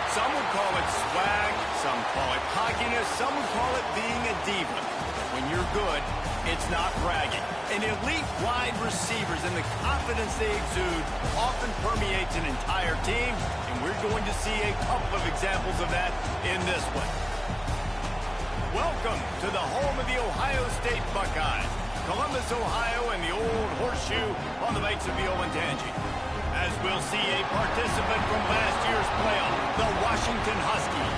Some would call it swag, some call it cockiness, some would call it being a diva. When you're good, it's not bragging. And elite wide receivers and the confidence they exude often permeates an entire team, and we're going to see a couple of examples of that in this one. Welcome to the home of the Ohio State Buckeyes, Columbus, Ohio, and the old horseshoe on the banks of the Olentangy. As we'll see a participant from last year's playoff, the Washington Huskies,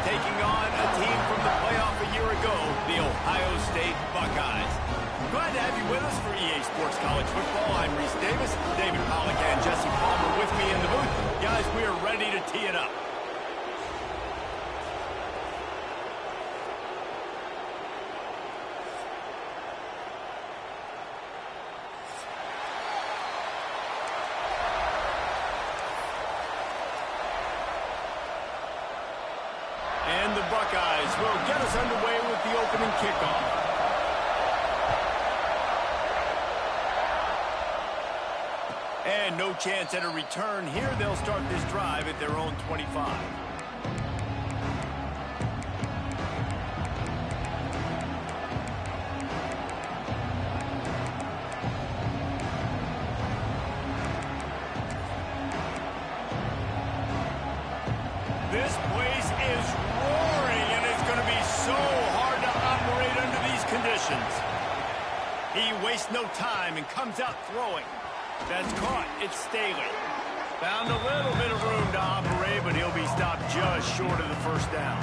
taking on a team from the playoff a year ago, the Ohio State Buckeyes. Glad to have you with us for EA Sports College Football. I'm Reese Davis, David Pollack and Jesse Palmer with me in the booth. Guys, we are ready to tee it up. And the Buckeyes will get us underway with the opening kickoff. And no chance at a return here. They'll start this drive at their own 25. This place is roaring, and it's going to be so hard to operate under these conditions. He wastes no time and comes out throwing. That's caught. It's Staley. Found a little bit of room to operate, but he'll be stopped just short of the first down.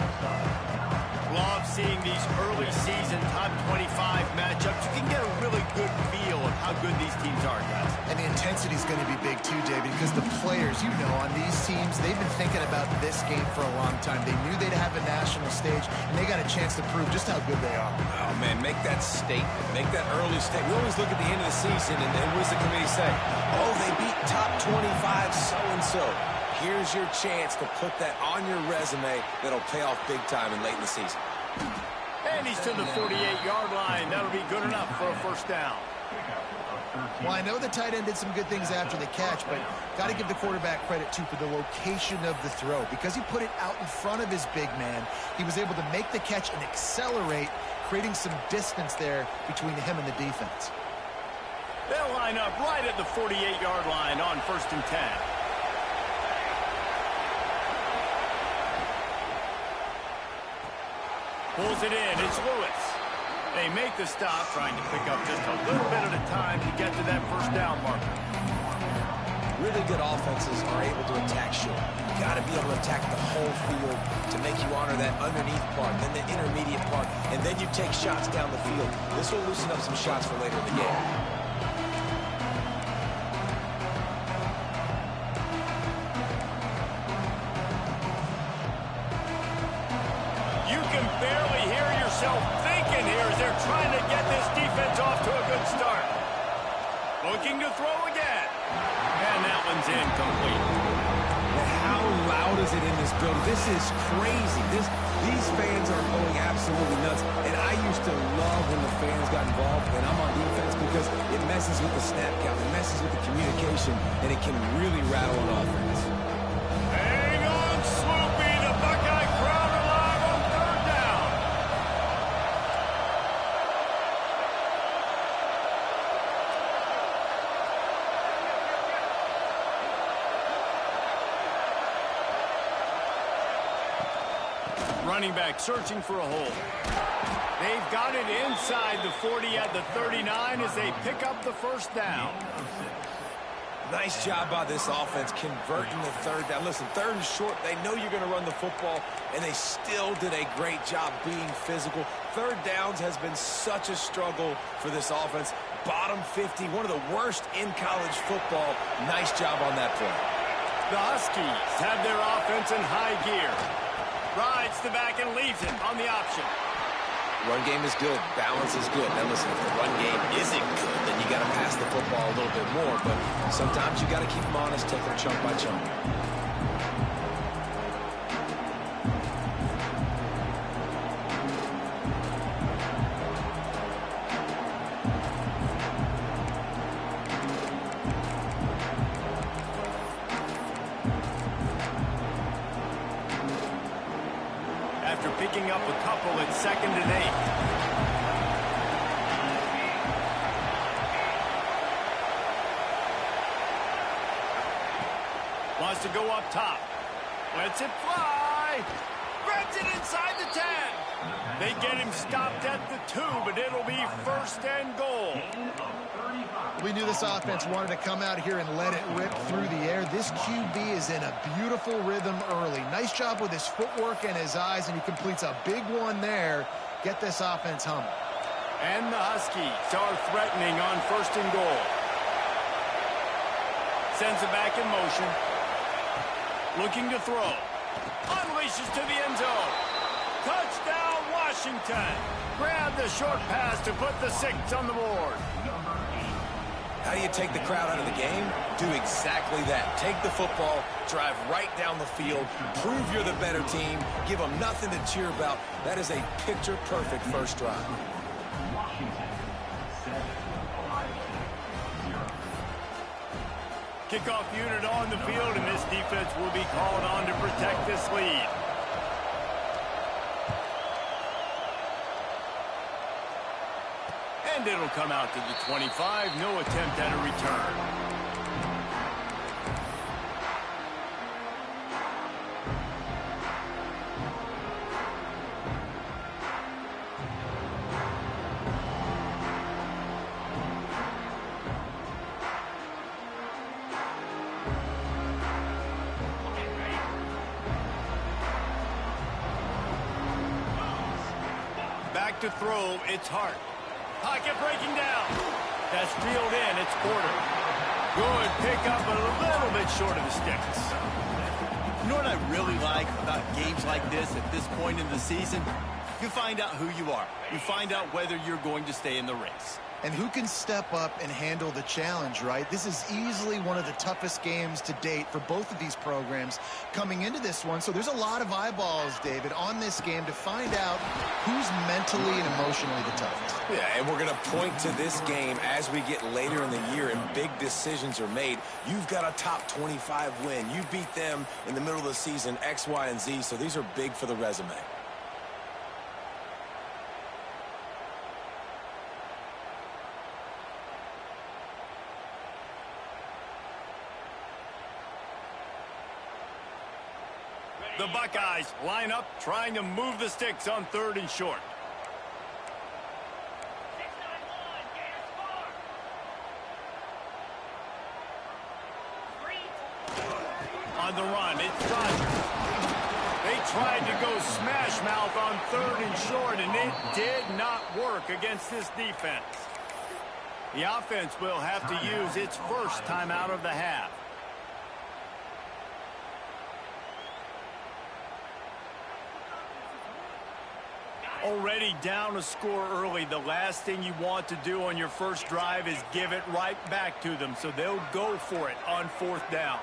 Love seeing these early season top 25 matchups. You can get a really good feel of how good these teams are, guys. And the intensity is going to be big too, David, because the players, you know, on these teams, they've been thinking about this game for a long time. They knew they'd have a national stage, and they got a chance to prove just how good they are. Oh, man, make that statement. Make that early statement. We always look at the end of the season, and what does the committee say? Oh, they beat top 25 so-and-so. Here's your chance to put that on your resume that'll pay off big time and late in the season. And he's to the 48-yard line. That'll be good enough for a first down. Well, I know the tight end did some good things after the catch, but got to give the quarterback credit, too, for the location of the throw. Because he put it out in front of his big man, he was able to make the catch and accelerate, creating some distance there between him and the defense. They'll line up right at the 48-yard line on 1st and 10. Pulls it in. It's Lewis. They make the stop, trying to pick up just a little bit at a time to get to that first down marker. Really good offenses are able to attack short. You got to be able to attack the whole field to make you honor that underneath part, then the intermediate part, and then you take shots down the field. This will loosen up some shots for later in the game. Thinking here as they're trying to get this defense off to a good start. Looking to throw again. And that one's incomplete. Well, how loud is it in this building? This is crazy. These fans are going absolutely nuts. And I used to love when the fans got involved, and I'm on defense, because it messes with the snap count. It messes with the communication, and it can really rattle an offense. Hang on, Sloopy. The Buckeye crowd alive on 3rd down. Running back searching for a hole. They've got it inside the 40 at the 39 as they pick up the first down. Nice job by this offense converting the 3rd down. Listen, 3rd and short, they know you're going to run the football, and they still did a great job being physical. 3rd downs has been such a struggle for this offense. Bottom 50, one of the worst in college football. Nice job on that play. The Huskies have their offense in high gear. Rides the back and leaves it on the option. Run game is good. Balance is good. Now listen, if the run game isn't good, then you got to pass the football a little bit more. But sometimes you got to keep them honest, take them chunk by chunk. picking up a couple at 2nd and 8. Wants to go up top. Lets it fly. Grabs it inside the 10. They get him stopped at the 2, but it'll be 1st and goal. We knew this offense wanted to come out here and let it rip through the air. This QB is in a beautiful rhythm early. Nice job with his footwork and his eyes, and he completes a big one there. Get this offense humming. And the Huskies are threatening on 1st and goal. Sends it back in motion. Looking to throw. Unleashes to the end zone. Touchdown, Washington. Grab the short pass to put the 6 on the board. How do you take the crowd out of the game? Do exactly that. Take the football, drive right down the field, prove you're the better team, give them nothing to cheer about. That is a picture-perfect first drive. Kickoff unit on the field, and this defense will be called on to protect this lead. And it'll come out to the 25. No attempt at a return. Back to throw, it's Hart. Pocket breaking down. That's reeled in, it's Porter. Good pickup, but a little bit short of the sticks. You know what I really like about games like this at this point in the season? You find out who you are. You find out whether you're going to stay in the race. And who can step up and handle the challenge, right? This is easily one of the toughest games to date for both of these programs coming into this one. So there's a lot of eyeballs, David, on this game to find out who's mentally and emotionally the toughest. Yeah, and we're going to point to this game as we get later in the year and big decisions are made. You've got a top 25 win. You beat them in the middle of the season, X, Y, and Z. So these are big for the resume. The Buckeyes line up, trying to move the sticks on 3rd and short. On the run, it's Rodgers. They tried to go smash mouth on 3rd and short, and it did not work against this defense. The offense will have to use its first timeout of the half. Already down a score early. The last thing you want to do on your first drive is give it right back to them, so they'll go for it on 4th down.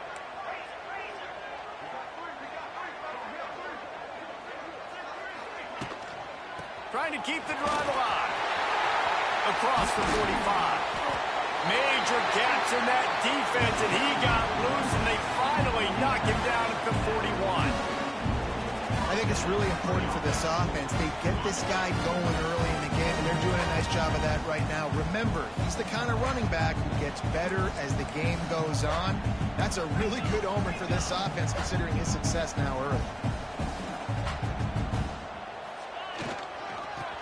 Trying to keep the drive alive. Across the 45. Major gaps in that defense, and he got loose, and they finally knock him down at the 41. I think it's really important for this offense. They get this guy going early in the game, and they're doing a nice job of that right now. Remember, he's the kind of running back who gets better as the game goes on. That's a really good omen for this offense, considering his success now early.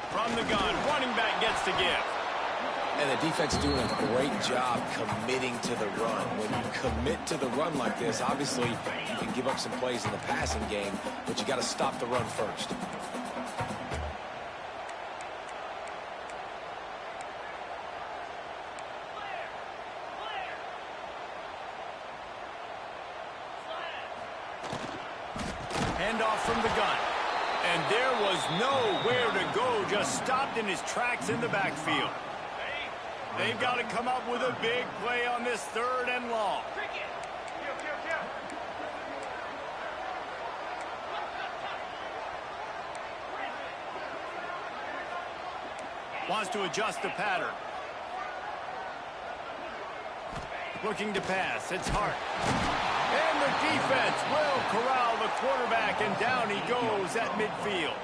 From the gun, running back gets to give. And the defense is doing a great job committing to the run. When you commit to the run like this, obviously you can give up some plays in the passing game, but you got to stop the run first. Handoff from the gun. And there was nowhere to go, just stopped in his tracks in the backfield. They've got to come up with a big play on this 3rd and long. Wants to adjust the pattern. Looking to pass. It's Hart. And the defense will corral the quarterback, and down he goes at midfield.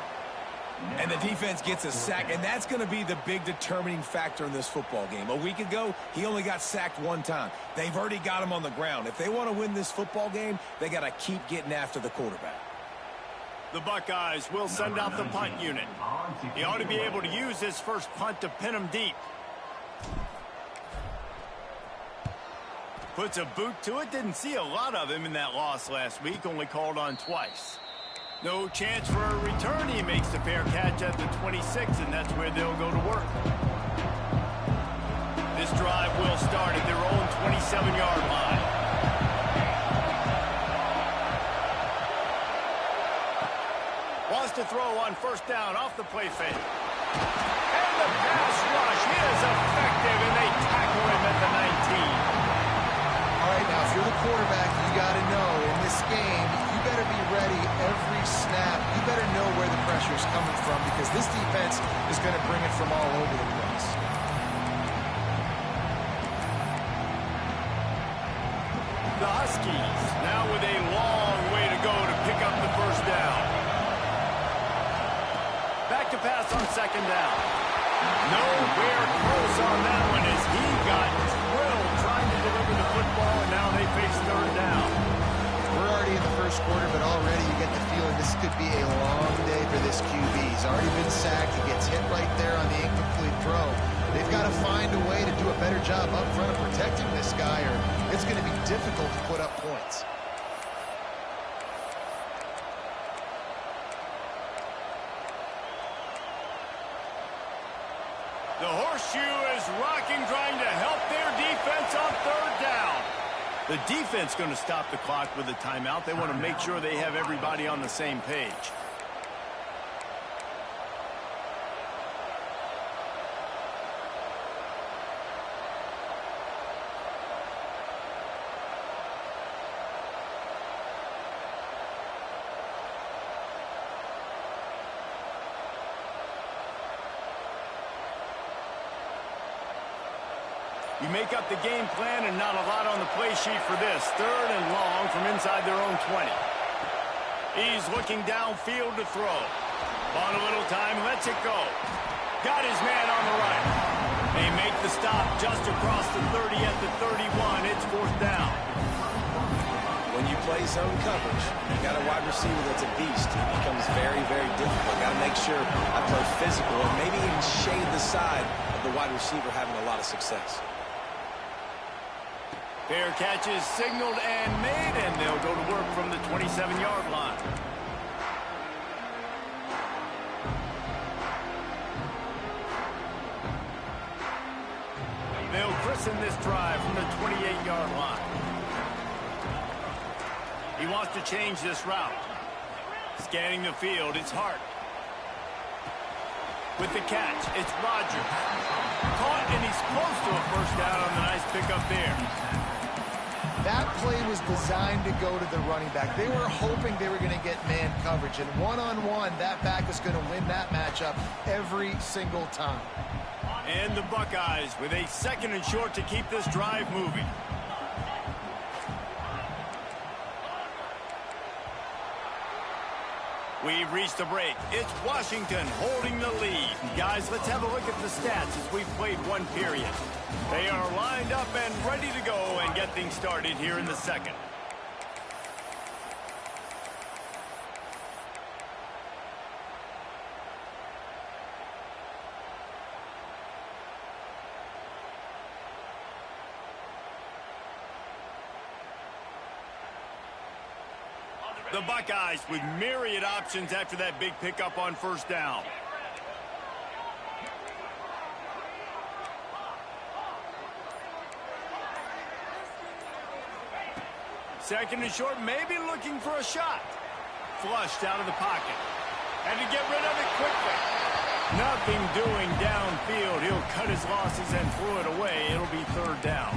And the defense gets a sack, and that's going to be the big determining factor in this football game. A week ago, he only got sacked one time. They've already got him on the ground. If they want to win this football game, they got to keep getting after the quarterback. The Buckeyes will send out the punt unit. He ought to be able to use his first punt to pin him deep. Puts a boot to it. Didn't see a lot of him in that loss last week. Only called on twice. No chance for a return. He makes the fair catch at the 26, and that's where they'll go to work. This drive will start at their own 27-yard line. Wants to throw on first down off the play fake. And the pass rush is effective, and they tackle him at the 19. All right, now, if you're the quarterback, you got to know in this game, you better be ready every snap. You better know where the pressure is coming from because this defense is going to bring it from all over the place. The Huskies now with a long way to go to pick up the first down. Back to pass on second down. Nowhere close on that one as he got drilled trying to deliver the football, and now they face third down. We're already in the first quarter, but already you get the feeling this could be a long day for this QB. He's already been sacked. He gets hit right there on the incomplete throw. They've got to find a way to do a better job up front of protecting this guy, or it's going to be difficult to put up points. The horseshoe is rocking, trying to help their defense on third down. The defense going to stop the clock with a timeout. They want to make sure they have everybody on the same page. You make up the game plan and not a lot on the play sheet for this. Third and long from inside their own 20. He's looking downfield to throw. On a little time, lets it go. Got his man on the right. They make the stop just across the 30 at the 31. It's fourth down. When you play zone coverage, you got a wide receiver that's a beast. It becomes very, very difficult. Got to make sure I play physical and maybe even shade the side of the wide receiver having a lot of success. Fair catch is signaled and made, and they'll go to work from the 27-yard line. They'll christen this drive from the 28-yard line. He wants to change this route. Scanning the field, it's Hart. With the catch, it's Rogers. Caught, and he's close to a first down on the nice pickup there. That play was designed to go to the running back. They were hoping they were going to get man coverage, and one-on-one, that back is going to win that matchup every single time. And the Buckeyes with a second and short to keep this drive moving. We've reached the break. It's Washington holding the lead. Guys, let's have a look at the stats as we've played one period. They are lined up and ready to go and get things started here in the second. The Buckeyes with myriad options after that big pickup on first down. Second and short, maybe looking for a shot. Flushed out of the pocket. And to get rid of it quickly. Nothing doing downfield. He'll cut his losses and throw it away. It'll be third down.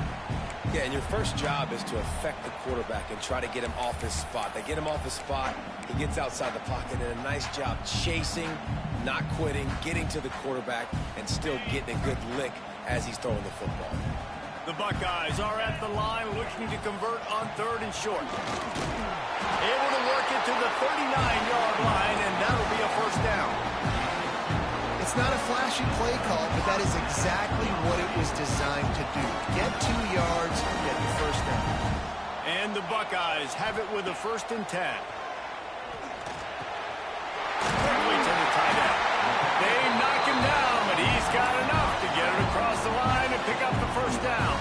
Yeah, and your first job is to affect the quarterback and try to get him off his spot. They get him off his spot, he gets outside the pocket, and a nice job chasing, not quitting, getting to the quarterback, and still getting a good lick as he's throwing the football. The Buckeyes are at the line looking to convert on third and short. Able to work it to the 39-yard line, and that'll be a first down. It's not a flashy play call, but that is exactly what it was designed to do. Get 2 yards, get the first down. And the Buckeyes have it with a 1st and 10. Quickly to the tight end. They knock him down, but he's got enough to get it across the line and pick up the 1st down.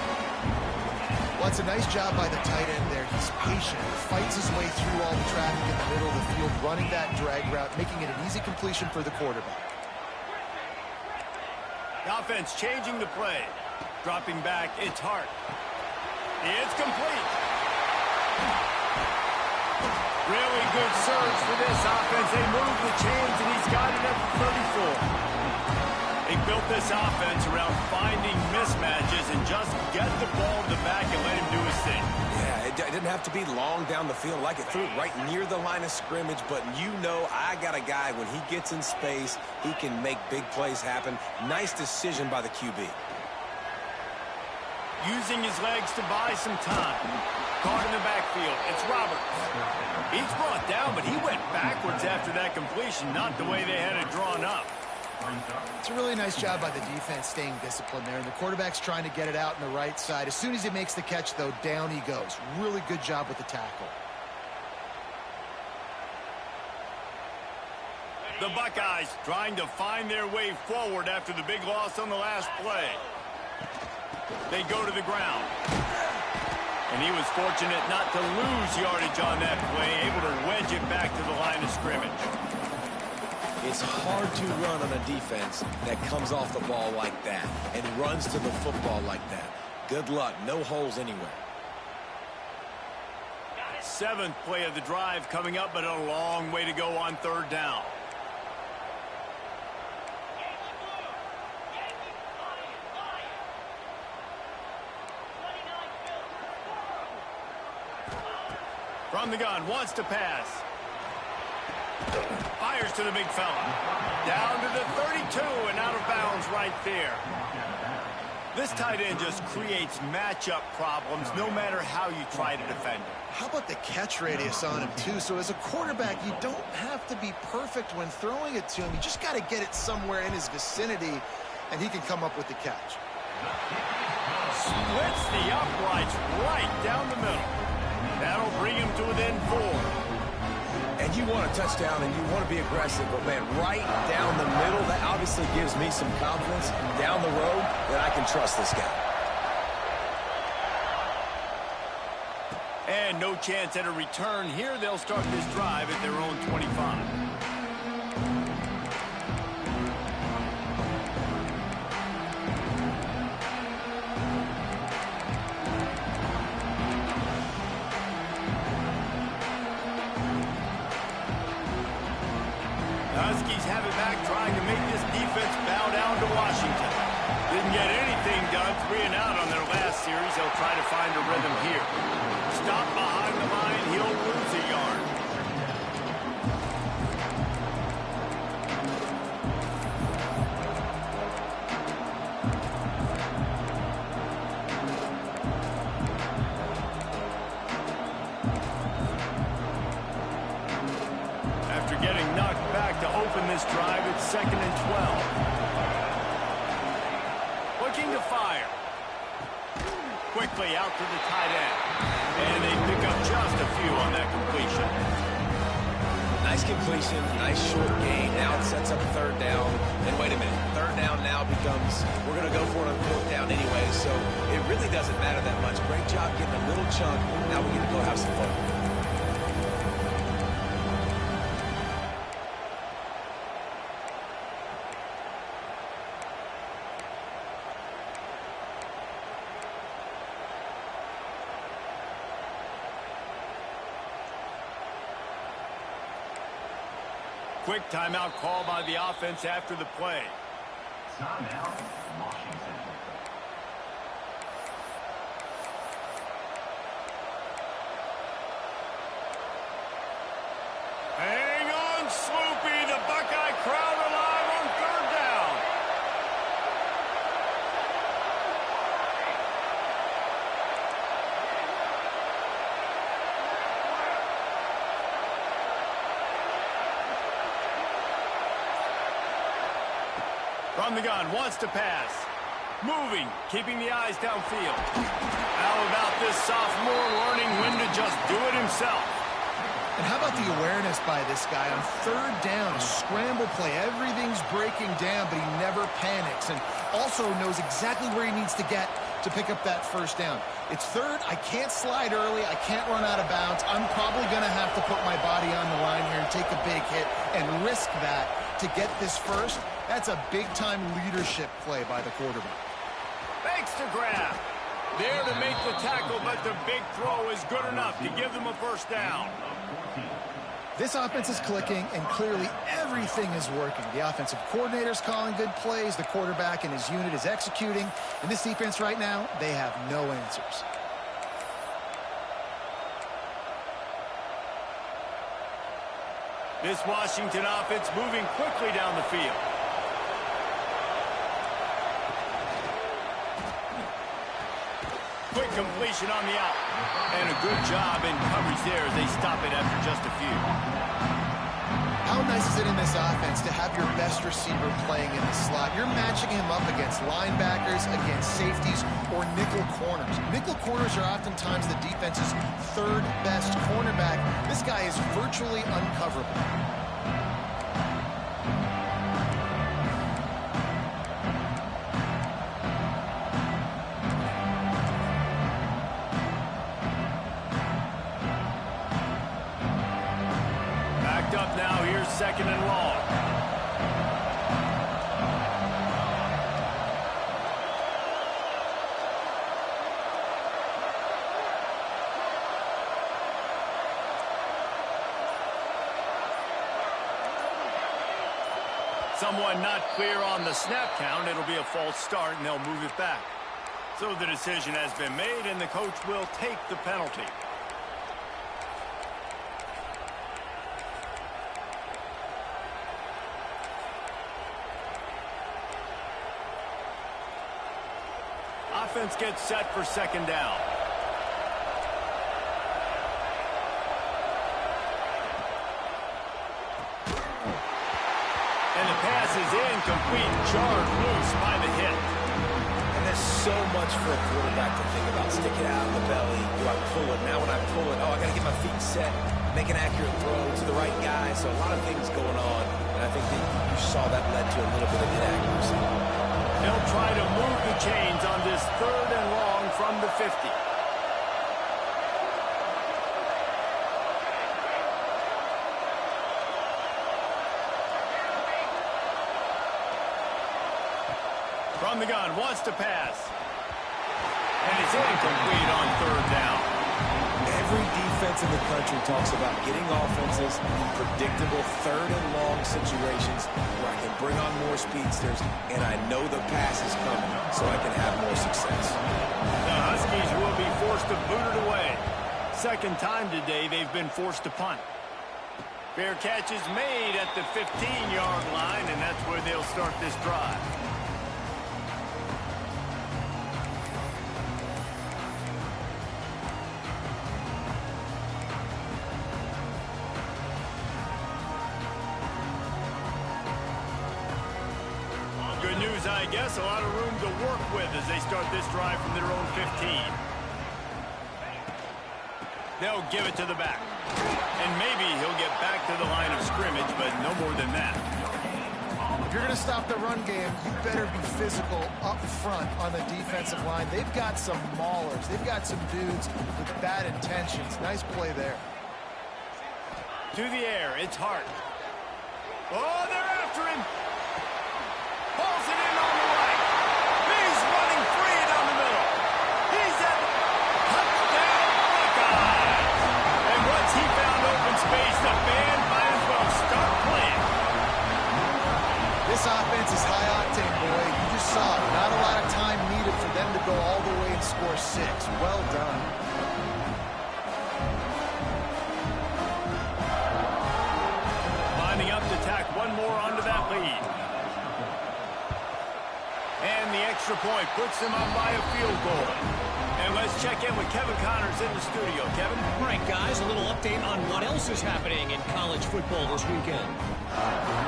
Well, it's a nice job by the tight end there. He's patient, fights his way through all the traffic in the middle of the field, running that drag route, making it an easy completion for the quarterback. The offense changing the play. Dropping back, it's Hart. It's complete. Really good surge for this offense. They move the chains, and he's got it at the 34. They built this offense around finding mismatches and just get the ball to the back and let him do his thing. Yeah, it didn't have to be long down the field. Like it threw it right near the line of scrimmage, but you know I got a guy, when he gets in space, he can make big plays happen. Nice decision by the QB. Using his legs to buy some time. Caught in the backfield. It's Roberts. He's brought down, but he went backwards after that completion, not the way they had it drawn up. It's a really nice job by the defense staying disciplined there, and the quarterback's trying to get it out on the right side. As soon as he makes the catch, though, down he goes. Really good job with the tackle. The Buckeyes trying to find their way forward after the big loss on the last play. They go to the ground. And he was fortunate not to lose yardage on that play, able to wedge it back to the line of scrimmage. It's hard to run on a defense that comes off the ball like that and runs to the football like that. Good luck. No holes anywhere. 7th play of the drive coming up, but a long way to go on 3rd down. From the gun, wants to pass. Fires to the big fella. Down to the 32 and out of bounds right there. This tight end just creates matchup problems no matter how you try to defend him. How about the catch radius on him, too? So as a quarterback, you don't have to be perfect when throwing it to him. You just got to get it somewhere in his vicinity, and he can come up with the catch. Splits the uprights right down the middle. That'll bring him to within 4. And you want a touchdown and you want to be aggressive, but man, right down the middle, that obviously gives me some confidence down the road that I can trust this guy. And no chance at a return here. They'll start this drive at their own 25. Huskies have it back, trying to make this defense bow down to Washington. Didn't get anything done, 3 and out on their last series. They'll try to find a rhythm here. Stop behind the line, he'll lose a yard. After getting knocked back to open this drive, it's 2nd and 12. Looking to fire. Quickly out to the tight end. And they pick up just a few on that completion. Nice completion, nice short gain. Now it sets up 3rd down. And wait a minute, 3rd down now becomes, we're going to go for it on 4th down anyway, so it really doesn't matter that much. Great job getting a little chunk. Now we get to go have some fun. Quick timeout call by the offense after the play. Timeout, Washington. Hang on, Sloopy. The Buckeye crowd alive on 3rd down. From the gun, wants to pass. Moving, keeping the eyes downfield. How about this sophomore learning when to just do it himself? And how about the awareness by this guy on third down, a scramble play. Everything's breaking down, but he never panics and also knows exactly where he needs to get to pick up that first down. It's third. I can't slide early. I can't run out of bounds. I'm probably going to have to put my body on the line here and take a big hit and risk that to get this first. That's a big-time leadership play by the quarterback. Fakes to grab. There to make the tackle, but the big throw is good enough to give them a first down. This offense is clicking, and clearly everything is working. The offensive coordinator's calling good plays. The quarterback and his unit is executing. And this defense right now, they have no answers. This Washington offense moving quickly down the field. Quick completion on the out. And a good job in coverage there as they stop it after just a few. How nice is it in this offense to have your best receiver playing in the slot? You're matching him up against linebackers, against safeties, or nickel corners. Nickel corners are oftentimes the defense's third best cornerback. This guy is virtually uncoverable. Up now, here's second and long. Someone not clear on the snap count. It'll be a false start, and they'll move it back. So the decision has been made, and the coach will take the penalty. Offense gets set for second down. And the pass is incomplete, jarred loose by the hit. And there's so much for a quarterback to think about. Stick it out in the belly. Do I pull it? Now when I pull it, I got to get my feet set, make an accurate throw to the right guy. So a lot of things going on. And I think that you saw that led to a little bit of inaccuracy. They'll try to move the chains on this third and long from the 50. From the gun, wants to pass. And it's incomplete on third down. Every defense in the country talks about getting offenses in predictable third and long situations where I can bring on more speedsters and I know the pass is coming so I can have more success. The Huskies will be forced to boot it away. Second time today they've been forced to punt. Fair catch is made at the 15-yard line, and that's where they'll start this drive. Good news, I guess. A lot of room to work with as they start this drive from their own 15. They'll give it to the back. And maybe he'll get back to the line of scrimmage, but no more than that. If you're going to stop the run game, you better be physical up front on the defensive line. They've got some maulers. They've got some dudes with bad intentions. Nice play there. To the air, it's Hart. Oh, they're after him. Pulls it in on the right. He's running free down the middle. He's at touchdown Buckeyes. And once he found open space, the band might as well start playing. This offense is high octane, boy. You just saw it. Not a lot of time needed for them to go all the way and score 6. Well done. Lining up to tack one more onto that lead. And the extra point puts them up by a field goal. And let's check in with Kevin Connors in the studio. Kevin? All right, guys, a little update on what else is happening in college football this weekend.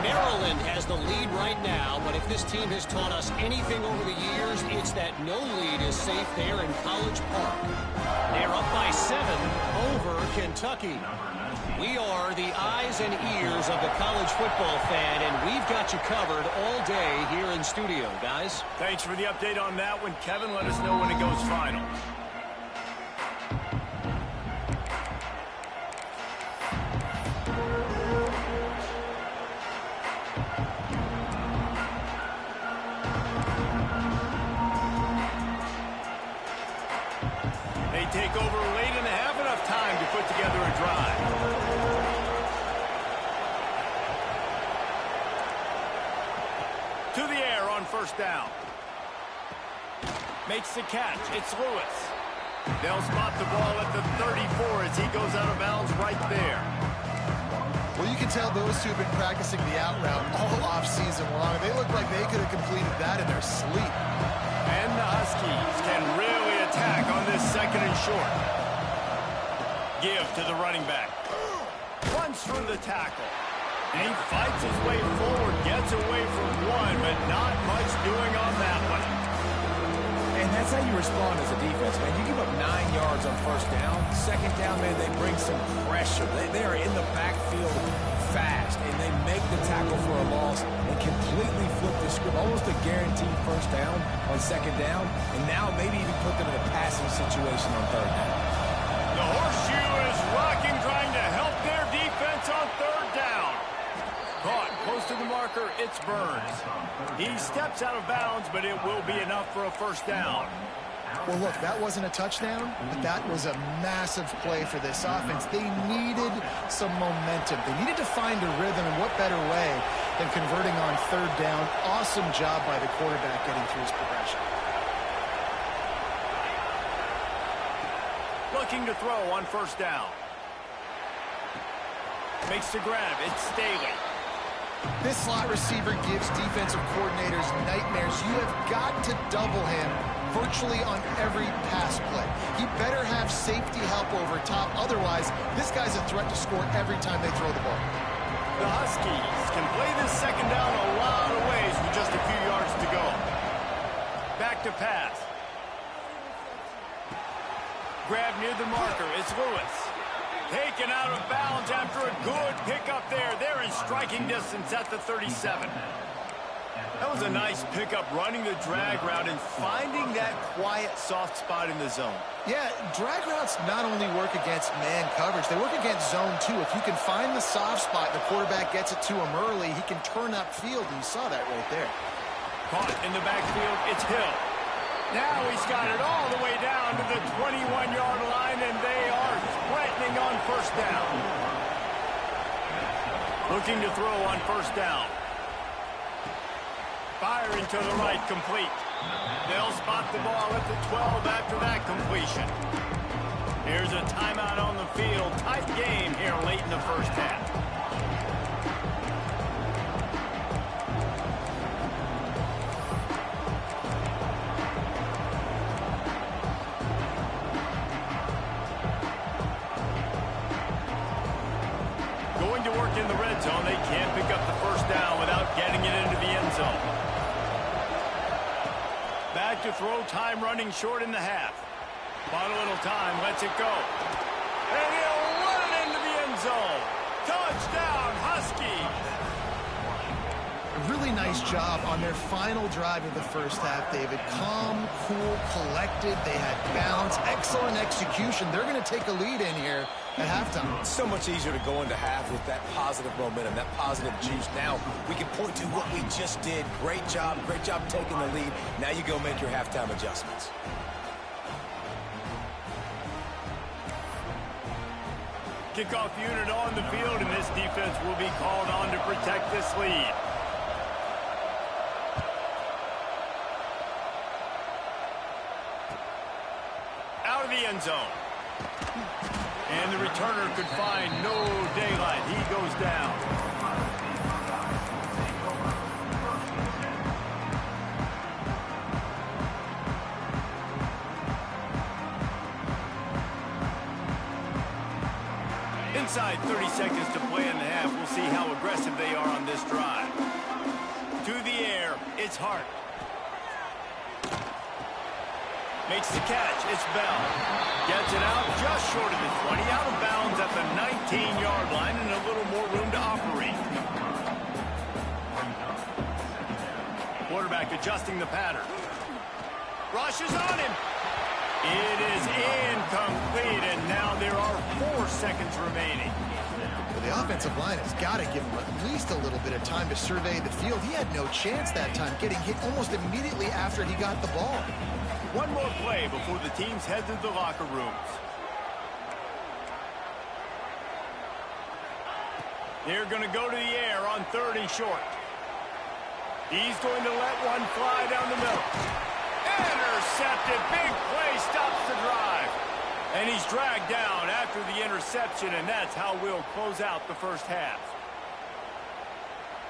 Maryland has the lead right now, but if this team has taught us anything over the years, it's that no lead is safe there in College Park. They're up by 7 over Kentucky. We are the eyes and ears of the college football fan, and we've got you covered all day here in studio, guys. Thanks for the update on that one, Kevin. Let us know when it goes final. They take over late and have enough time to put together a drive. To the air on first down. Makes the catch. It's Lewis. They'll spot the ball at the 34 as he goes out of bounds right there. Well, you can tell those two have been practicing the out route all offseason long. They look like they could have completed that in their sleep. And the Huskies can really attack on this second and short. Give to the running back. Runs through the tackle. And he fights his way forward, gets away from one, but not much doing on that one. And that's how you respond as a defense, man. You give up 9 yards on first down. Second down, man, they bring some pressure. They are in the backfield fast, and they make the tackle for a loss and completely flip the script. Almost a guaranteed first down on second down, and now maybe even put them in a passing situation on third down. The horseshoe is rocking, trying to help their defense on third down. Caught close to the marker, it's Burns. He steps out of bounds, but it will be enough for a first down. Well, look, that wasn't a touchdown, but that was a massive play for this offense. They needed some momentum. They needed to find a rhythm, and what better way than converting on third down. Awesome job by the quarterback getting through his progression. Looking to throw on first down. Makes the grab. It's Staley. This slot receiver gives defensive coordinators nightmares. You have got to double him virtually on every pass play. He better have safety help over top. Otherwise, this guy's a threat to score every time they throw the ball. The Huskies can play this second down a lot of ways with just a few yards to go. Back to pass. Grab near the marker. It's Lewis. Taken out of bounds after a good pickup there. They're in striking distance at the 37. That was a nice pickup, running the drag route and finding that quiet, soft spot in the zone. Yeah, drag routes not only work against man coverage, they work against zone too. If you can find the soft spot and the quarterback gets it to him early, he can turn upfield, and you saw that right there. Caught in the backfield, it's Hill. Now he's got it all the way down to the 21-yard line, and they are threatening on first down. Looking to throw on first down. Firing to the right, complete. They'll spot the ball at the 12 after that completion. Here's a timeout on the field. Tight game here late in the first half. Going to work in the red zone. They can't pick up the first down without getting it into the end zone. Back to throw, time running short in the half. Bought a little time, lets it go. And he'll run it into the end zone. Touchdown, Huskies. A really nice job on their final drive of the first half, David. Calm, cool, collected. They had balance, excellent execution. They're going to take a lead in here at halftime. It's so much easier to go into half with that positive momentum, that positive juice. Now we can point to what we just did. Great job taking the lead. Now you go make your halftime adjustments. Kickoff unit on the field, and this defense will be called on to protect this lead. Out of the end zone. And the returner could find no daylight. He goes down. Inside 30 seconds to play in the half. We'll see how aggressive they are on this drive. To the air, it's Hart. Makes the catch, it's Bell. Gets it out just short of the 20, out of bounds at the 19-yard line, and a little more room to operate. Quarterback adjusting the pattern. Rushes on him. It is incomplete, and now there are 4 seconds remaining. Well, the offensive line has got to give him at least a little bit of time to survey the field. He had no chance that time, getting hit almost immediately after he got the ball. One more play before the teams head to the locker rooms. They're going to go to the air on 3rd and short. He's going to let one fly down the middle. Intercepted. Big play stops the drive. And he's dragged down after the interception, and that's how we'll close out the first half.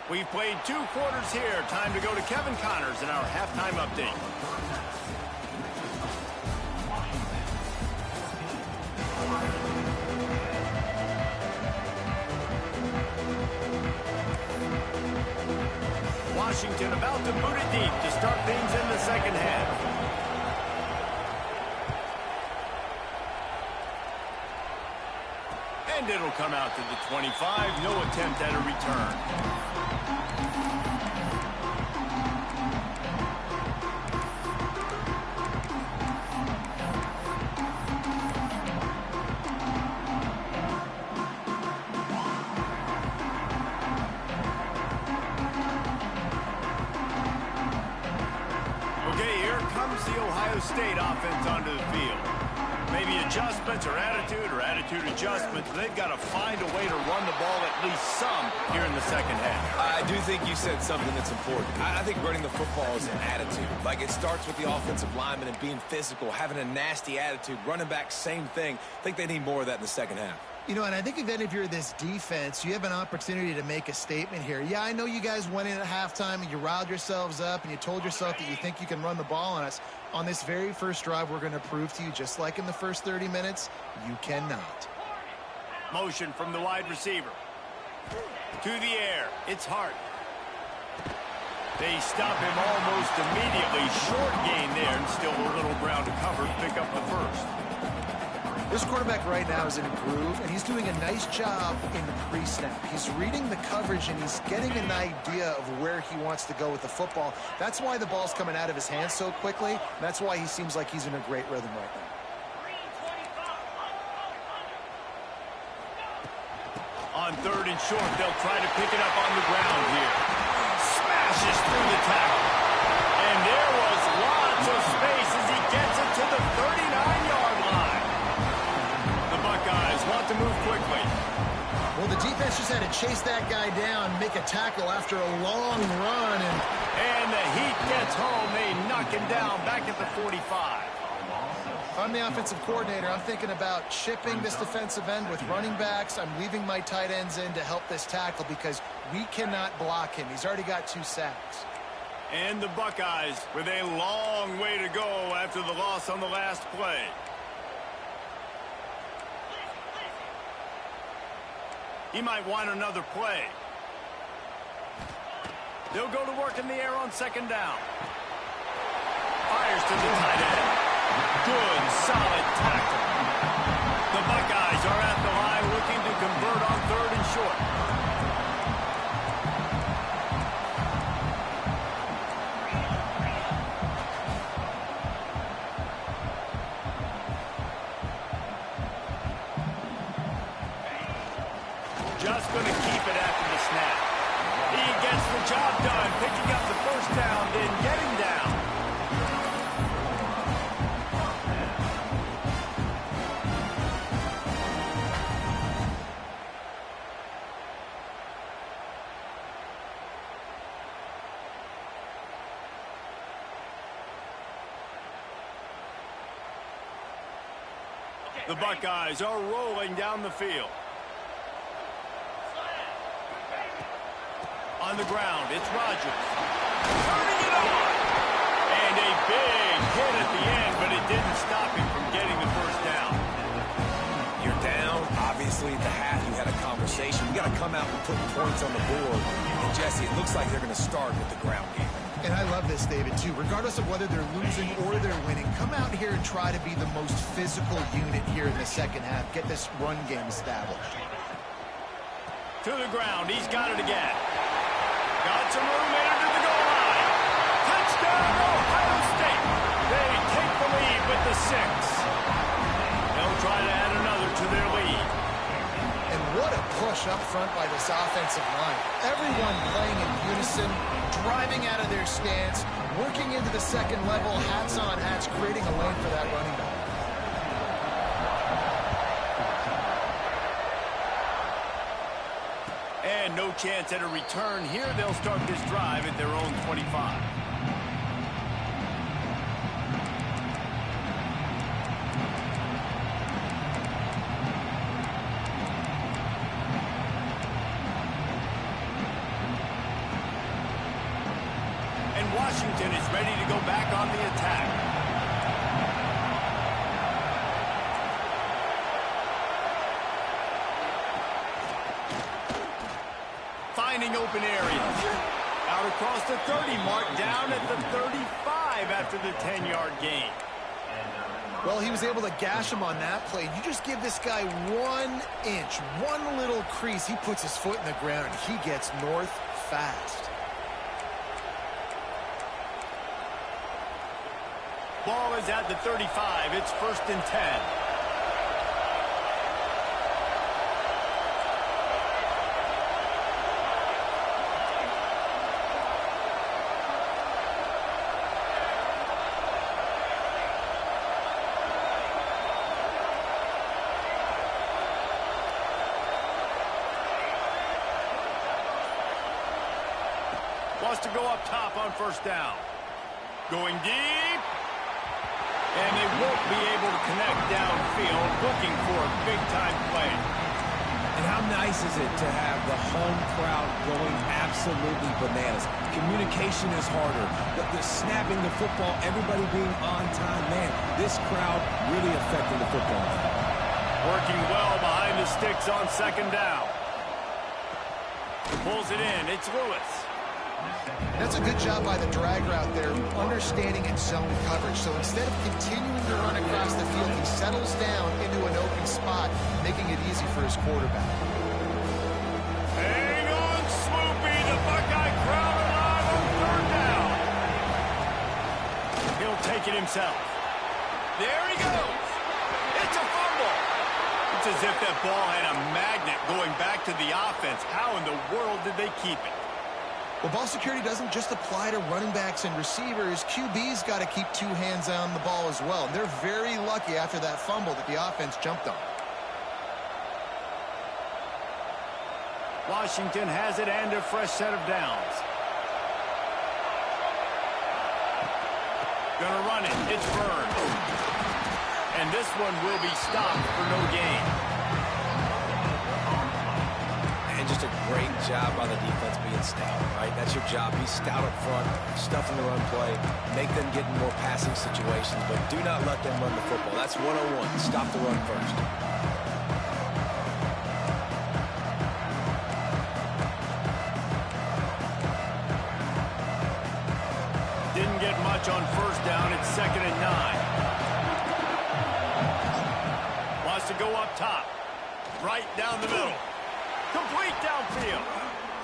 We've played 2 quarters here. Time to go to Kevin Connors in our halftime update. Washington about to boot it deep to start things in the second half. And it'll come out to the 25. No attempt at a return. The Ohio State offense onto the field. Maybe adjustments or attitude adjustments. They've got to find a way to run the ball at least some here in the second half. I do think you said something that's important. I think running the football is an attitude. Like, it starts with the offensive lineman and being physical, having a nasty attitude. Running back, same thing. I think they need more of that in the second half. You know, and I think if you're this defense, you have an opportunity to make a statement here. Yeah, I know you guys went in at halftime and you riled yourselves up and you told yourself that you think you can run the ball on us. On this very first drive, we're going to prove to you, just like in the first 30 minutes, you cannot. Motion from the wide receiver. To the air, it's Hart. They stop him almost immediately. Short gain there, and still a little ground to cover to pick up the first. This quarterback right now is in a groove, and he's doing a nice job in pre-snap. He's reading the coverage, and he's getting an idea of where he wants to go with the football. That's why the ball's coming out of his hands so quickly. That's why he seems like he's in a great rhythm right now. On 3rd and short, they'll try to pick it up on the ground here. Smashes through the tackle. And there was lots of space as he gets it to the 39-yard line. The Buckeyes want to move quickly. Well, the defense just had to chase that guy down, make a tackle after a long run. And the heat gets home. They knock him down back at the 45. If I'm the offensive coordinator, I'm thinking about chipping this defensive end with running backs. I'm leaving my tight ends in to help this tackle because we cannot block him. He's already got 2 sacks. And the Buckeyes with a long way to go after the loss on the last play. He might want another play. They'll go to work in the air on 2nd down. Fires to the tight end. Good, solid tackle. The Buckeyes are at the line looking to convert on 3rd and short. Just going to keep it after the snap. He gets the job done, picking up the first down, then getting down. The Buckeyes are rolling down the field. On the ground, it's Rodgers. Turning it on. And a big hit at the end, but it didn't stop him from getting the first down. You're down. Obviously, at the half, you conversation. We got to come out and put points on the board. And Jesse, it looks like they're going to start with the ground game. And I love this, David, too. Regardless of whether they're losing or they're winning, come out here and try to be the most physical unit here in the second half. Get this run game established. To the ground. He's got it again. Got some room into the goal line. Touchdown, Ohio State. They take the lead with the 6. They'll try to add another to their lead. And what a push up front by this offensive line. Everyone playing in unison, driving out of their stance, working into the second level, hats on hats, creating a lane for that running back. And no chance at a return here. They'll start this drive at their own 25. And Washington is ready to go back on the attack. Finding open areas. Out across the 30 mark, down at the 35 after the 10-yard gain. Well, he was able to gash him on that play. You just give this guy 1 inch, one little crease. He puts his foot in the ground. He gets north fast. Ball is at the 35. It's 1st and 10. Wants to go up top on 1st down. Going deep. And they won't be able to connect downfield, looking for a big-time play. And how nice is it to have the home crowd going absolutely bananas? Communication is harder. The snapping the football, everybody being on time. Man, this crowd really affecting the football game. Working well behind the sticks on 2nd down. Pulls it in. It's Lewis. That's a good job by the drag route there, understanding its zone coverage. So instead of continuing to run across the field, he settles down into an open spot, making it easy for his quarterback. Hang on, Swoopy. The Buckeye crowd alive on 3rd down. He'll take it himself. There he goes. It's a fumble. It's as if that ball had a magnet going back to the offense. How in the world did they keep it? Well, ball security doesn't just apply to running backs and receivers. QB's got to keep 2 hands on the ball as well. And they're very lucky after that fumble that the offense jumped on. Washington has it and a fresh set of downs. Gonna run it. It's Burns. And this one will be stopped for no gain. And just a great job by the defense being stout, right? That's your job. Be stout up front, stuff in the run play, make them get in more passing situations, but do not let them run the football. That's 101. Stop the run first. Didn't get much on 1st down. It's 2nd and 9. Wants to go up top. Right down the middle. Complete downfield.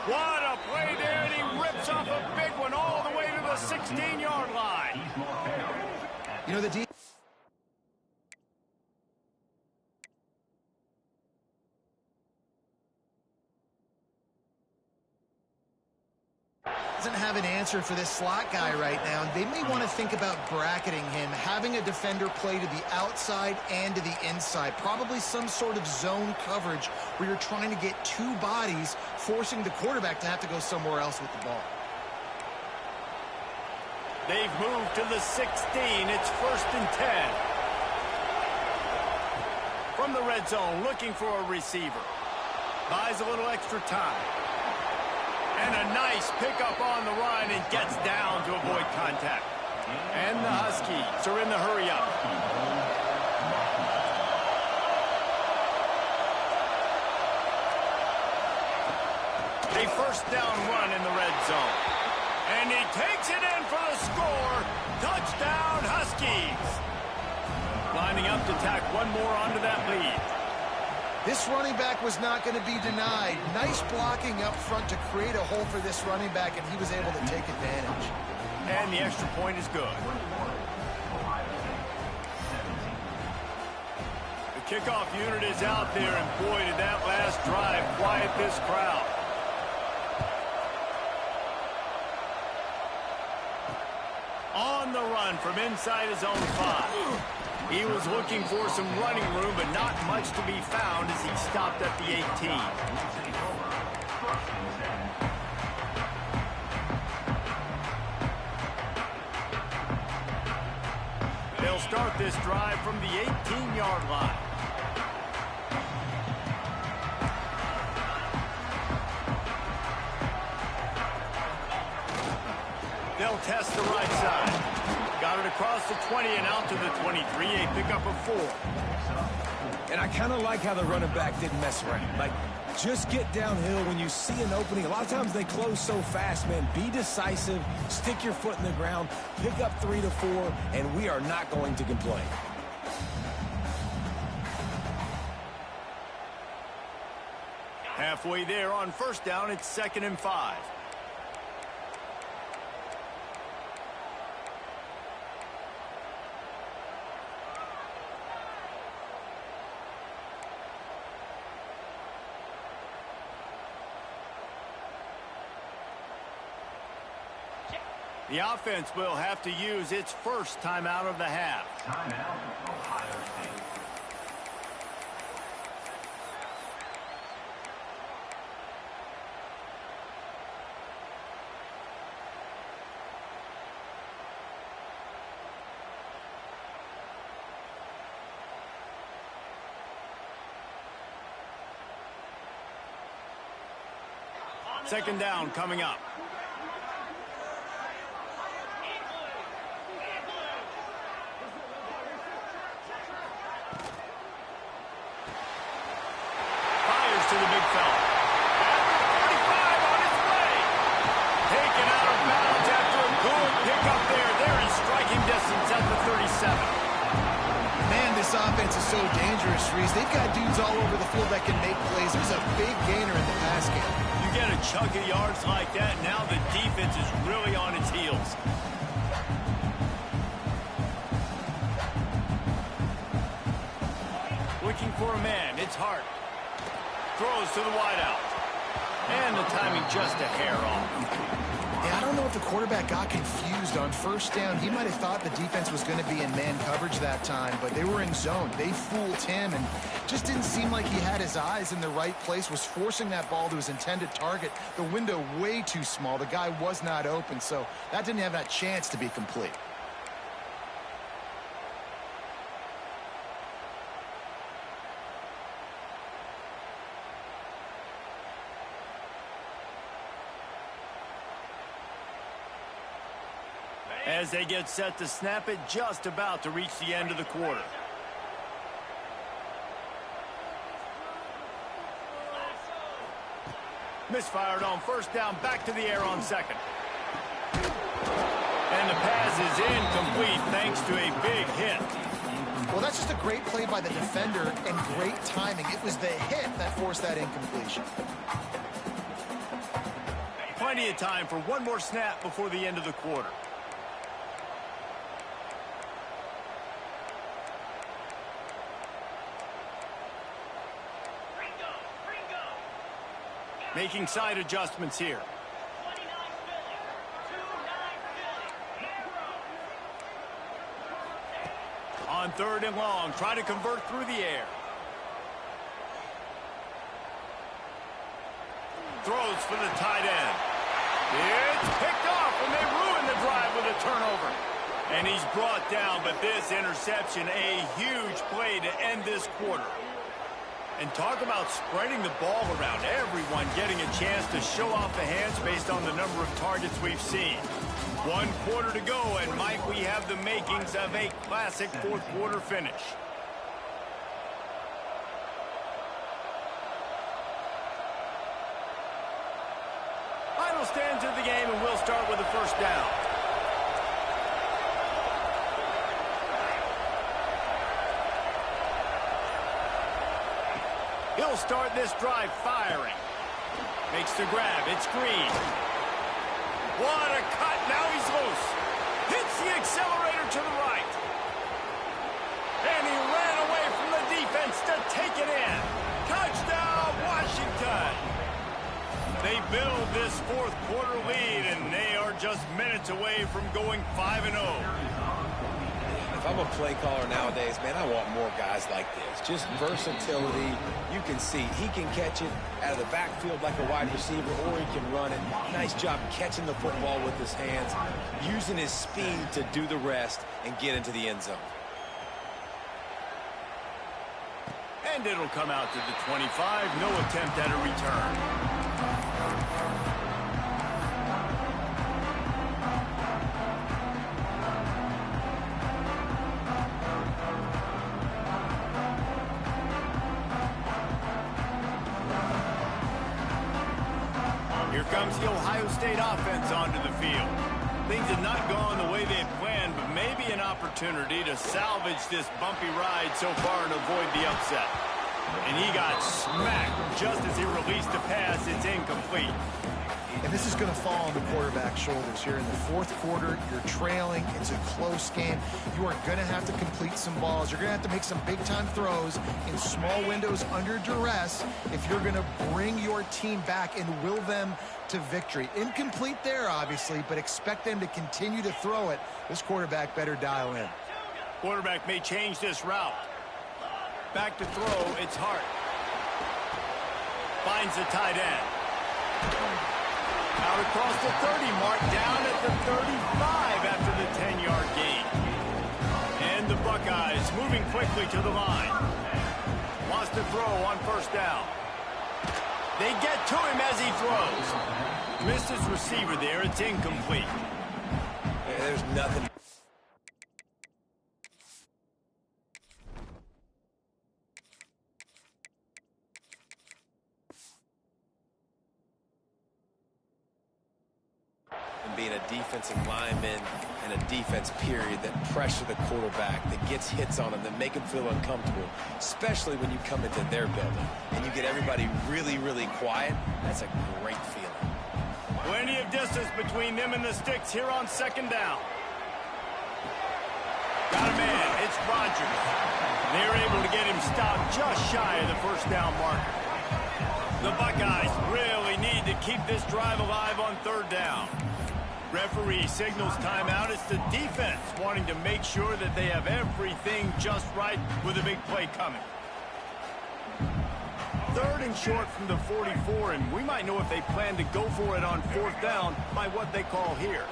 What a play there, and he rips off a big one all the way to the 16-yard line. You know, the doesn't have an answer for this slot guy right now. They may want to think about bracketing him, having a defender play to the outside and to the inside. Probably some sort of zone coverage where you're trying to get 2 bodies, forcing the quarterback to have to go somewhere else with the ball. They've moved to the 16. It's 1st and 10. From the red zone, looking for a receiver. Buys a little extra time. And a nice pickup on the run and gets down to avoid contact. And the Huskies are in the hurry-up. A first down run in the red zone. And he takes it in for the score. Touchdown, Huskies. Lining up to tack one more onto that lead. This running back was not going to be denied. Nice blocking up front to create a hole for this running back, and he was able to take advantage. And the extra point is good. The kickoff unit is out there, and boy, did that last drive quiet this crowd. On the run from inside his own 5. He was looking for some running room, but not much to be found as he stopped at the 18. They'll start this drive from the 18-yard line. They'll test the right side. Got it across the 20 and out to the 23, a pickup of 4. And I kind of like how the running back didn't mess around. Like, just get downhill when you see an opening. A lot of times they close so fast, man. Be decisive, stick your foot in the ground, pick up 3 to 4, and we are not going to complain. Halfway there on first down, it's 2nd and 5. The offense will have to use its first timeout of the half. Timeout, Ohio State. Second down coming up. To the big fella. At the 45 on his way. Taken out of bounds after a good pickup there. They're in striking distance at the 37. Man, this offense is so dangerous, Reese. They've got dudes all over the field that can make plays. There's a big gainer in the pass game. You get a chunk of yards like that, now the defense is really on its heels. Looking for a man. It's Hart. Throws to the wideout. And the timing just a hair off. Yeah, I don't know if the quarterback got confused on first down. He might have thought the defense was going to be in man coverage that time, but they were in zone. They fooled him and just didn't seem like he had his eyes in the right place, was forcing that ball to his intended target. The window way too small. The guy was not open, so that didn't have that chance to be complete. As they get set to snap it, just about to reach the end of the quarter. Misfired on first down, back to the air on second. And the pass is incomplete thanks to a big hit. Well, that's just a great play by the defender and great timing. It was the hit that forced that incompletion. Plenty of time for one more snap before the end of the quarter. Making side adjustments here. On third and long, try to convert through the air. Throws for the tight end. It's picked off, and they ruin the drive with a turnover. And he's brought down, but this interception, a huge play to end this quarter. And talk about spreading the ball around. Everyone getting a chance to show off the hands based on the number of targets we've seen. 1 quarter to go, and Mike, we have the makings of a classic fourth quarter finish. stands of the game, and we'll start with the first down. He'll start this drive firing. Makes the grab. It's Green. What a cut. Now he's loose. Hits the accelerator to the right. And he ran away from the defense to take it in. Touchdown, Washington. They build this fourth quarter lead, and they are just minutes away from going 5-0. If I'm a play caller nowadays, man, I want more guys like this. Just versatility. You can see he can catch it out of the backfield like a wide receiver, or he can run it. Nice job catching the football with his hands, using his speed to do the rest and get into the end zone. And it'll come out to the 25. No attempt at a return. Here comes the Ohio State offense onto the field. Things have not gone the way they had planned, but maybe an opportunity to salvage this bumpy ride so far and avoid the upset. And he got smacked just as he released the pass. It's incomplete. And this is going to fall on the quarterback's shoulders here in the fourth quarter. You're trailing. It's a close game. You are going to have to complete some balls. You're going to have to make some big-time throws in small windows under duress if you're going to bring your team back and will them to victory. Incomplete there, obviously, but expect them to continue to throw it. This quarterback better dial in. Quarterback may change this route. Back to throw. It's Hart. Finds the tight end. Out across the 30 mark, down at the 35 after the 10-yard gain. And the Buckeyes moving quickly to the line. Wants to throw on first down. They get to him as he throws. Missed his receiver there. It's incomplete. Yeah, there's nothing. Being a defensive lineman and a defense period that pressure the quarterback, that gets hits on him, that make him feel uncomfortable, especially when you come into their building and you get everybody really, really quiet. That's a great feeling. Plenty of distance between them and the sticks here on second down. Got a man. It's Rodgers. They're able to get him stopped just shy of the first down marker. The Buckeyes really need to keep this drive alive on third down. Referee signals timeout. It's the defense wanting to make sure that they have everything just right with a big play coming. Third and short from the 44, and we might know if they plan to go for it on fourth down by what they call here.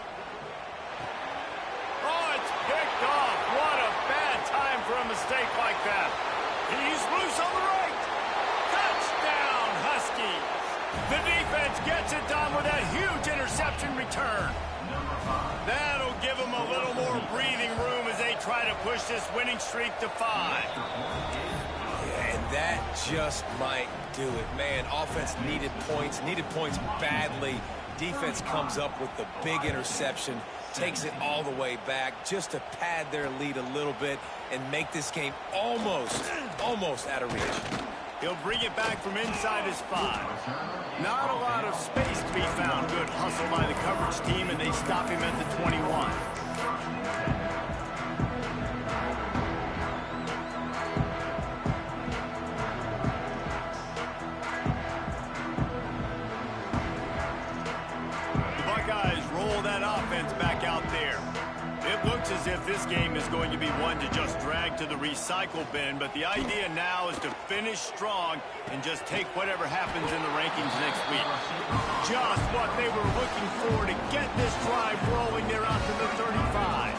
Oh, it's picked off. What a bad time for a mistake like that. He's loose on the right. Touchdown, Huskies. The defense gets it done with that huge interception return. That'll give them a little more breathing room as they try to push this winning streak to 5. And that just might do it. Man, offense needed points badly. Defense comes up with the big interception, takes it all the way back just to pad their lead a little bit and make this game almost out of reach. He'll bring it back from inside his 5. Not a lot of space to be found. Good hustle by the coverage team, and they stop him at the 21. The Buckeyes roll that offense back out there. It looks as if this game is going to be one to just drag to the recycle bin, but the idea now is to finish strong and just take whatever happens in the rankings next week. Just what they were looking for to get this drive rolling there out to the 35.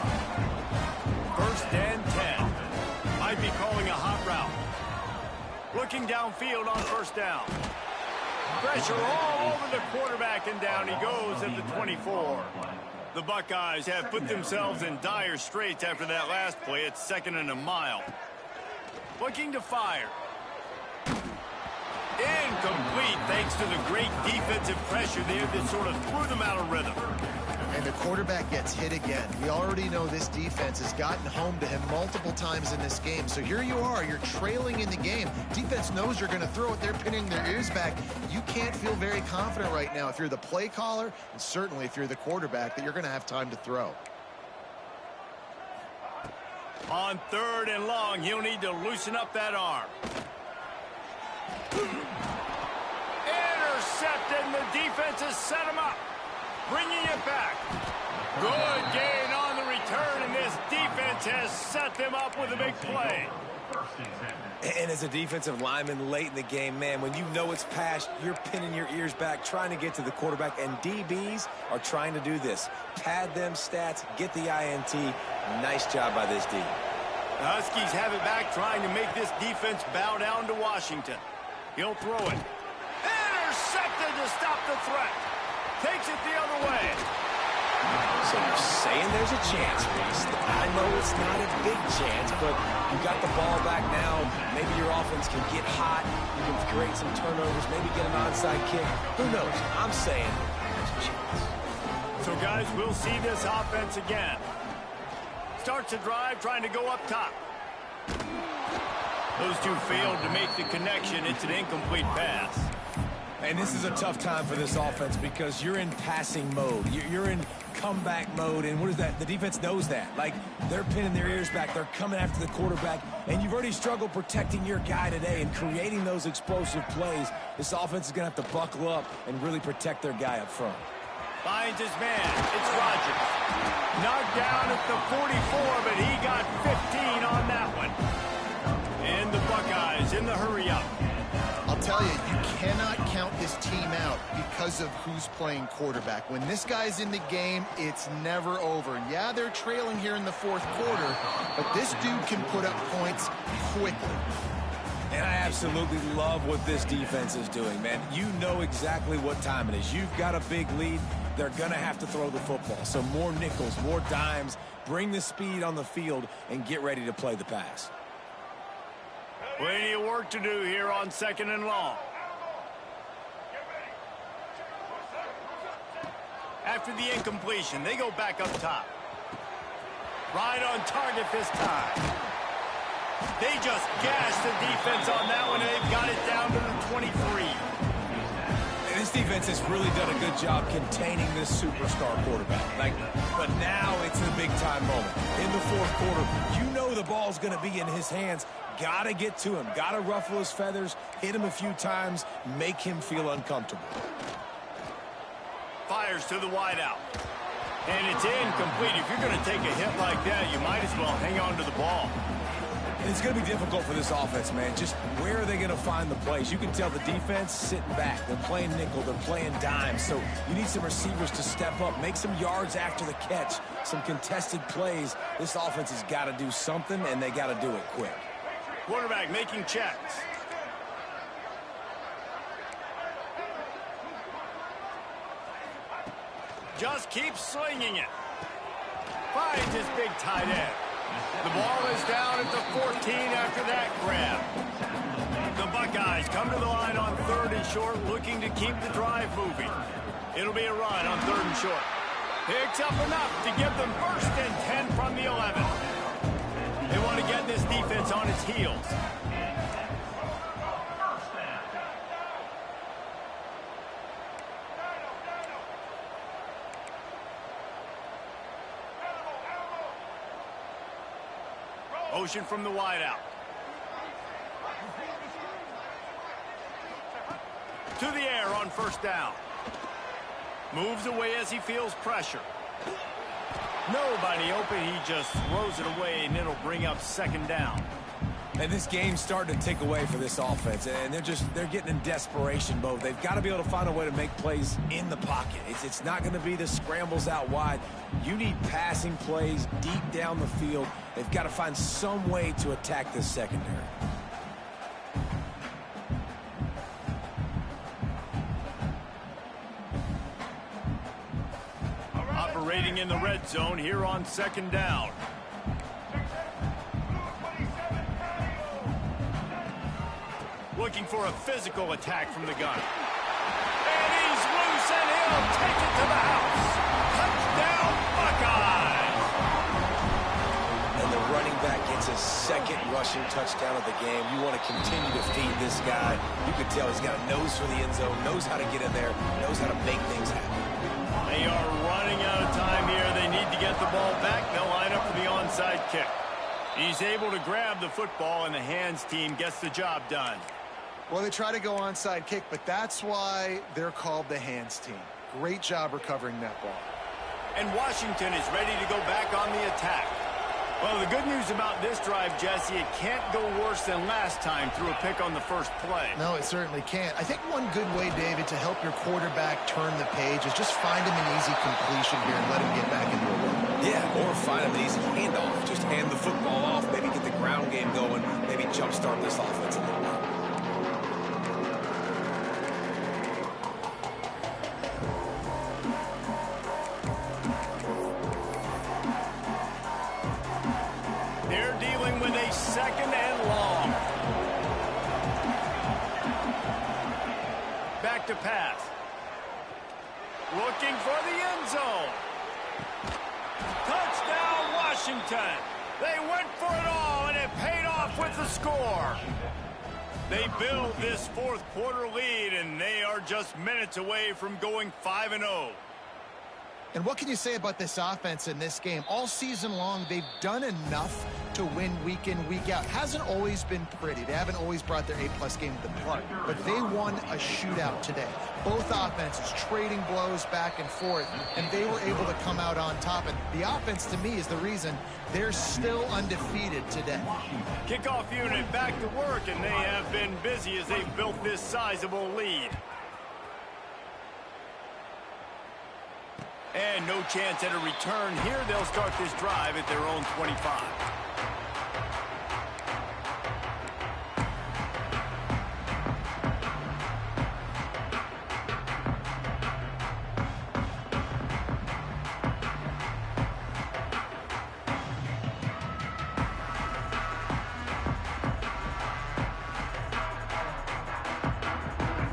First and 10. Might be calling a hot route. Looking downfield on first down. Pressure all over the quarterback, and down he goes at the 24. The Buckeyes have put themselves in dire straits after that last play. It's 2nd and a mile. Looking to fire. Incomplete thanks to the great defensive pressure there that sort of threw them out of rhythm. And the quarterback gets hit again. We already know this defense has gotten home to him multiple times in this game. So here you are, you're trailing in the game. Defense knows you're going to throw it. They're pinning their ears back. You can't feel very confident right now if you're the play caller, and certainly if you're the quarterback, that you're going to have time to throw. On 3rd and long, he'll need to loosen up that arm. Intercepted, and the defense has set him up. Bringing it back. Good gain on the return, and this defense has set them up with a big play. And as a defensive lineman late in the game, man, when you know it's passed, you're pinning your ears back, trying to get to the quarterback, and DBs are trying to do this. Pad them stats, get the INT. Nice job by this D. The Huskies have it back, trying to make this defense bow down to Washington. He'll throw it. Intercepted to stop the threat. Takes it the other way. So you're saying there's a chance, Reese. I know it's not a big chance, but you got the ball back now. Maybe your offense can get hot. You can create some turnovers, maybe get an onside kick. Who knows? I'm saying there's a chance. So, guys, we'll see this offense again. Starts a drive trying to go up top. Those two failed to make the connection. It's an incomplete pass. And this is a tough time for this offense because you're in passing mode. You're in comeback mode, and what is that? The defense knows that. Like, they're pinning their ears back. They're coming after the quarterback, and you've already struggled protecting your guy today and creating those explosive plays. This offense is going to have to buckle up and really protect their guy up front. Finds his man. It's Rodgers. Knocked down at the 44, but he got 15 on that one. And the Buckeyes in the hurry-up. I'll tell you, you cannot count this team out because of who's playing quarterback. When this guy's in the game, it's never over. And yeah, they're trailing here in the 4th quarter, but this dude can put up points quickly. And I absolutely love what this defense is doing, man. You know exactly what time it is. You've got a big lead. They're going to have to throw the football. So more nickels, more dimes, bring the speed on the field, and get ready to play the pass. Plenty of work to do here on 2nd and long. After the incompletion, they go back up top. Right on target this time. They just gashed the defense on that one, and they've got it down to the 23. And this defense has really done a good job containing this superstar quarterback. But now it's the big-time moment. In the 4th quarter, you know the ball's going to be in his hands. Got to get to him. Got to ruffle his feathers, hit him a few times, make him feel uncomfortable. Fires to the wideout. And it's incomplete. If you're going to take a hit like that, you might as well hang on to the ball. And it's going to be difficult for this offense, man. Just where are they going to find the plays? You can tell the defense sitting back. They're playing nickel. They're playing dime. So you need some receivers to step up, make some yards after the catch, some contested plays. This offense has got to do something, and they got to do it quick. Quarterback making checks. Just keeps slinging it. Finds his big tight end. The ball is down at the 14 after that grab. The Buckeyes come to the line on 3rd and short, looking to keep the drive moving. It'll be a run on 3rd and short. Picks up enough to give them 1st and 10 from the 11. They want to get this defense on its heels. Motion from the wideout. To the air on 1st down. Moves away as he feels pressure. Nobody open. He just throws it away, and it'll bring up 2nd down. And this game's starting to tick away for this offense, and they're getting in desperation mode. They've got to be able to find a way to make plays in the pocket. It's not going to be the scrambles out wide. You need passing plays deep down the field. They've got to find some way to attack this secondary. Operating in the red zone here on 2nd down. Looking for a physical attack from the gun. And he's loose, and he'll take it to the house. Touchdown, Buckeyes! And the running back gets his second rushing touchdown of the game. You want to continue to feed this guy. You can tell he's got a nose for the end zone, knows how to get in there, knows how to make things happen. They are running out of time here. They need to get the ball back. They'll line up for the onside kick. He's able to grab the football, and the hands team gets the job done. Well, they try to go onside kick, but that's why they're called the hands team. Great job recovering that ball. And Washington is ready to go back on the attack. Well, the good news about this drive, Jesse, it can't go worse than last time through a pick on the first play. No, it certainly can't. I think one good way, David, to help your quarterback turn the page is just find him an easy completion here and let him get back into a rhythm. Yeah, or find him an easy handoff. Just hand the football off, maybe get the ground game going, maybe jumpstart this offense a little bit. They're dealing with a second and long. Back to pass. Looking for the end zone. Touchdown, Washington. They went for it all, and it paid off with the score. They build this fourth quarter lead, and they are just minutes away from going 5-0. And what can you say about this offense in this game? All season long, they've done enough to win week in, week out. Hasn't always been pretty. They haven't always brought their A-plus game to the park. But they won a shootout today. Both offenses trading blows back and forth, and they were able to come out on top. And the offense, to me, is the reason they're still undefeated today. Kickoff unit back to work, and they have been busy as they've built this sizable lead. And no chance at a return here. They'll start this drive at their own 25.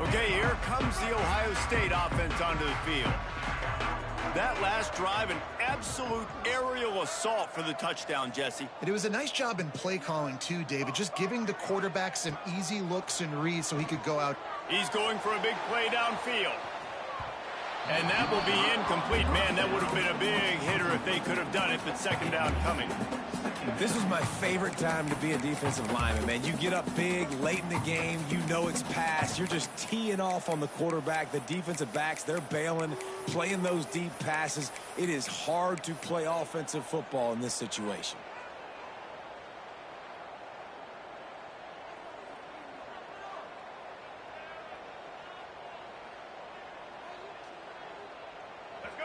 Okay, here comes the Ohio State offense onto the field. That last drive, an absolute aerial assault for the touchdown, Jesse. And it was a nice job in play calling, too, David, just giving the quarterback some easy looks and reads so he could go out. He's going for a big play downfield. And that will be incomplete. Man, that would have been a big hitter if they could have done it, but second down coming. This was my favorite time to be a defensive lineman, man. You get up big, late in the game, you know it's past. You're just teeing off on the quarterback. The defensive backs, they're bailing, playing those deep passes. It is hard to play offensive football in this situation.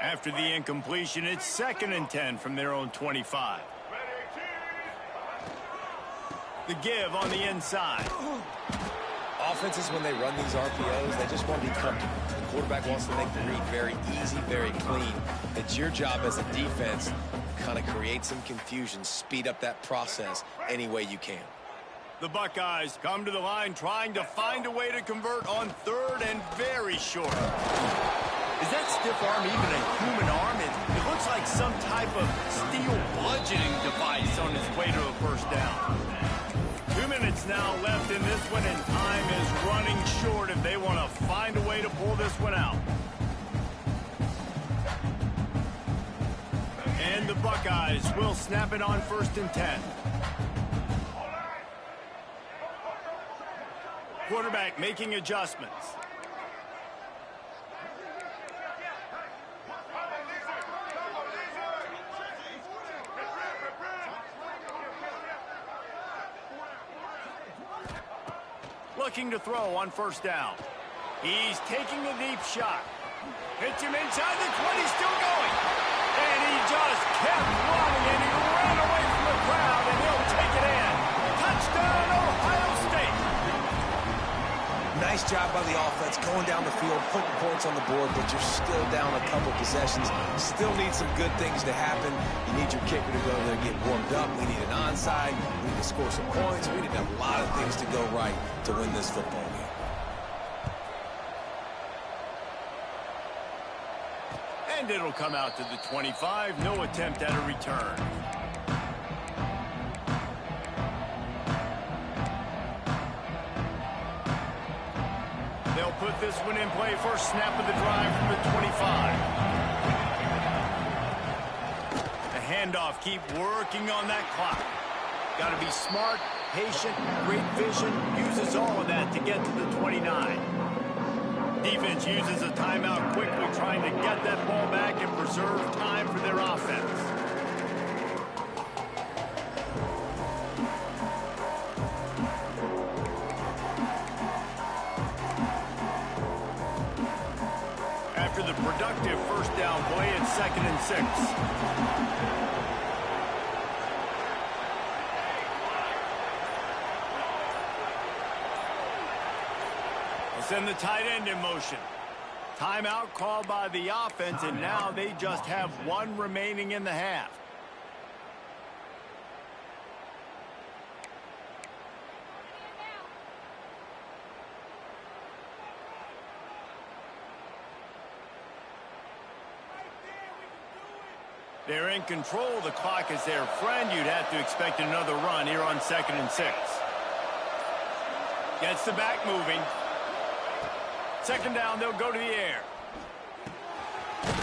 After the incompletion, it's 2nd and 10 from their own 25. The give on the inside. Offenses, when they run these RPOs, they just want to be comfortable. The quarterback wants to make the read very easy, very clean. It's your job as a defense to kind of create some confusion, speed up that process any way you can. The Buckeyes come to the line trying to find a way to convert on 3rd and very short. Is that stiff arm even a human arm? It looks like some type of steel bludgeoning device on its way to a first down. 2 minutes now left in this one, and time is running short if they want to find a way to pull this one out. And the Buckeyes will snap it on 1st and 10. Quarterback making adjustments. Looking to throw on 1st down. He's taking a deep shot. Hits him inside the 20, still going. And he just kept running, and he ran away from the crowd, and he'll take it in. Touchdown, Ohio State. Nice Nice job by the offense going down the field, putting points on the board, but you're still down a couple possessions. Still need some good things to happen. You need your kicker to go there, get warmed up. We need an onside. We need to score some points. We need a lot of things to go right to win this football game. And it'll come out to the 25. No attempt at a return. They'll put this one in play. First snap of the drive from the 25. The handoff, keep working on that clock. Got to be smart, patient, great vision. Uses all of that to get to the 29. Defense uses a timeout quickly, trying to get that ball back and preserve time for their offense. After the productive first down play, it's 2nd and 6. Send the tight end in motion. Timeout called by the offense, and now they just have one remaining in the half. They're in control. The clock is their friend. You'd have to expect another run here on 2nd and 6. Gets the back moving. 2nd down, they'll go to the air.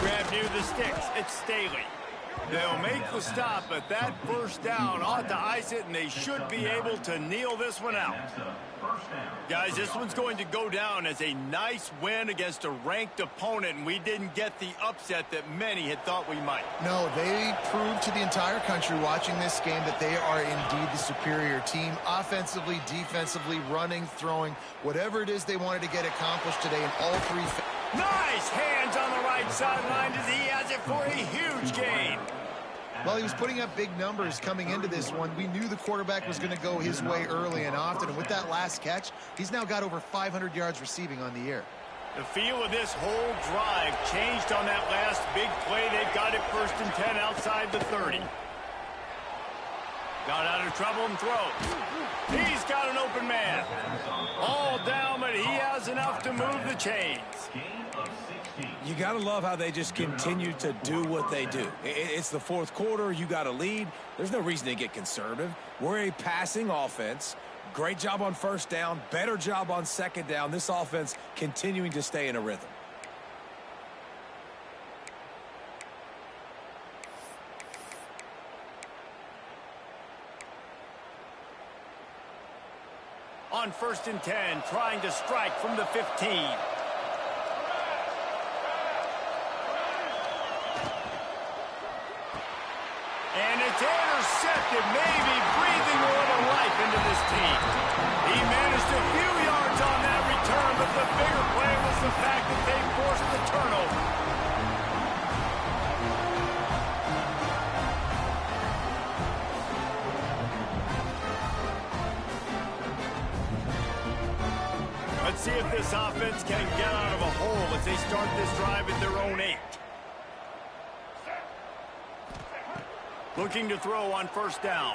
Grab near the sticks. It's Staley. They'll make the stop, but that first down ought to ice it, and they should be able to kneel this one out. Guys, this one's going to go down as a nice win against a ranked opponent, and we didn't get the upset that many had thought we might. No, they proved to the entire country watching this game that they are indeed the superior team. Offensively, defensively, running, throwing, whatever it is they wanted to get accomplished today in all three. Nice hands on the right sideline as he has it for a huge gain. Well, he was putting up big numbers coming into this one. We knew the quarterback was going to go his way early and often. And with that last catch, he's now got over 500 yards receiving on the year. The feel of this whole drive changed on that last big play. They've got it 1st and 10 outside the 30. Got out of trouble and throws. He's got an open man. All down, but he has enough to move the chains. You got to love how they just continue to do what they do. It's the 4th quarter. You got a lead. There's no reason to get conservative. We're a passing offense. Great job on 1st down. Better job on 2nd down. This offense continuing to stay in a rhythm. On 1st and 10, trying to strike from the 15. And it's intercepted, maybe breathing a little life into this team. He managed a few yards on that return, but the bigger play was the fact that they forced the turnover. Let's see if this offense can get out of a hole as they start this drive at their own 8. Looking to throw on 1st down.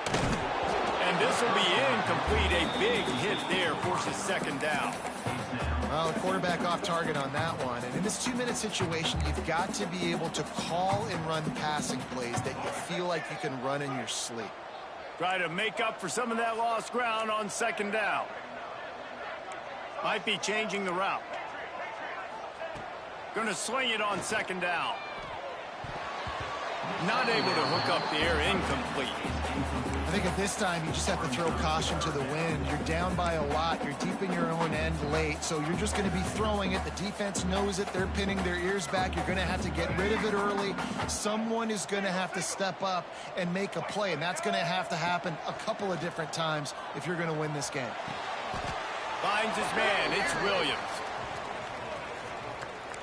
And this will be incomplete. A big hit there forces 2nd down. Well, the quarterback off target on that one. And in this 2-minute situation, you've got to be able to call and run passing plays that you feel like you can run in your sleep. Try to make up for some of that lost ground on 2nd down. Might be changing the route. Going to sling it on 2nd down. Not able to hook up there, incomplete. I think at this time you just have to throw caution to the wind. You're down by a lot. You're deep in your own end late, so you're just going to be throwing it. The defense knows it. They're pinning their ears back. You're going to have to get rid of it early. Someone is going to have to step up and make a play, and that's going to have to happen a couple of different times if you're going to win this game. Finds his man. It's Williams.